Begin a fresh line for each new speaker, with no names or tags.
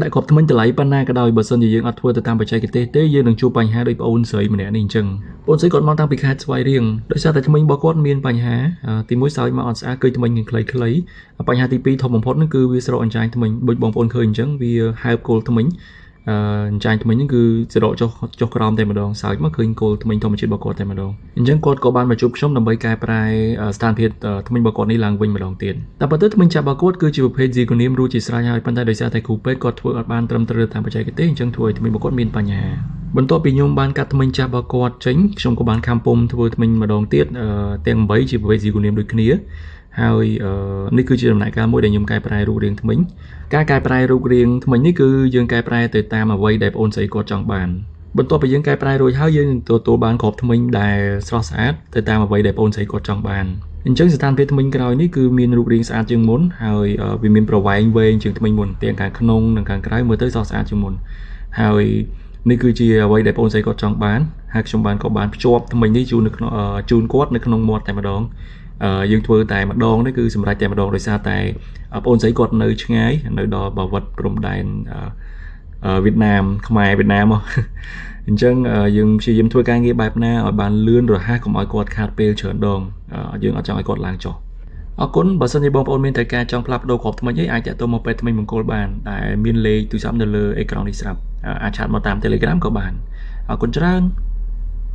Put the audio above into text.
đại cọp thằng mình từ lấy pan na cái đôi bờ sân gì dương ở thua từ tam bờ trái cái tê tê dương đừng chụp bánh há đôi ôn sấy mà nè nín chừng ôn sấy còn mang tăng bị khai xoay riêngដោយសារតែថ្មិញរបស់គាត់មានបញ្ហាទីមួយសើចមកអត់ស្អាតគឺថ្មិញនឹងខ្លីៗបញ្ហាទីពីរធំបំផុតហ្នឹងគឺវាស្រកអញ្ចាញថ្មិញដូចបងប្អូនឃើញអញ្ចឹងវាហើបគល់ថ្មិញអញ្ចាញថ្មិញហ្នឹងគឺស្រកចុះក្រោមតែម្ដងសើចមកឃើញគល់ថ្មិញធម្មជាតិរបស់គាត់តែម្ដងអញ្ចឹងគាត់ក៏បានមកជួបខ្ញុំដើម្បីកែប្រែស្ថានភាពថ្មិញរបស់គាត់នេះឡើងវិញម្ដងទៀតតែប៉ុន្តែថ្មិញចាប់របស់គាត់គឺជាប្រភេទ Zirconium រួចជាស្រេចហើយប៉ុន្តែដោយសារតែគ្រូពេទ្យគាត់ធ្វើអត់បានត្រឹមត្រូវតាមបច្ចេកទេសអញ្ចឹងធ្វើឲ្យថ្មិញរបស់គាត់មានបញ្ហាបន្ទាប់ពីខ្ញុំបានកាត់ថ្មិញចាស់របស់គាត់ចេញខ្ញុំក៏បានខំពុំធ្វើថ្មិញម្ដងទៀតទាំង8ជាប្រភេទ Zirconium ដូចគ្នាហើយនេះគឺជាដំណាក់កាលមួយដែលខ្ញុំកែប្រែរូបរាងថ្មិញការកែប្រែរូបរាងថ្មិញនេះគឺយើងកែប្រែទៅតាមអ្វីដែលបងអូនស្រីគាត់ចង់បានបន្ទាប់ពីយើងកែប្រែរួចហើយយើងទទួលបានក្របថ្មិញដែលស្រស់ស្អាតទៅតាមអ្វីដែលបងអូនស្រីគាត់ចង់បានអញ្ចឹងស្ថានភាពថ្មិញក្រោយនេះគឺមានរូបរាងស្អាតជាងមុនហើយវាមានប្រវែងវែងជាងថ្មិញមុនទាំងខាងក្នុងនិងខាងក្រៅមើលទៅស្រស់ស្អាតជាងមុនហើយនេះគឺជាអ្វីដែលបងអូនស្រីគាត់ចង់បានហើយខ្ញុំក៏បានភ្ជាប់ថ្មិញនេះជូនគាត់នៅក្នុងមាត់តែម្ដងយើងធ្វើតែម្ដងនេះគឺសម្រាប់តែម្ដងដោយសារតែបងអូនស្រីគាត់នៅឆ្ងាយនៅដល់បាវិតព្រំដែនវៀតណាមខ្មែរវៀតណាមមកអញ្ចឹងយើងព្យាយាមធ្វើការងារបែបណាឲ្យបានលឿនរហ័សកុំឲ្យគាត់ខាតពេលច្រើនដងយើងអត់ចង់ឲ្យគាត់ឡើងចុះអរគុណបើសិនជាបងប្អូនមានត្រូវការចង់ផ្លាស់ប្ដូរគ្រាប់ថ្មិញអីអាចតាក់ទងមកពេទ្យថ្មិញមង្គលបានដែលមានលេខទូរស័ព្ទនៅលើអេក្រង់នេះស្រាប់អាចឆាតមកតាម Telegram ក៏បានអរគុណច្រើន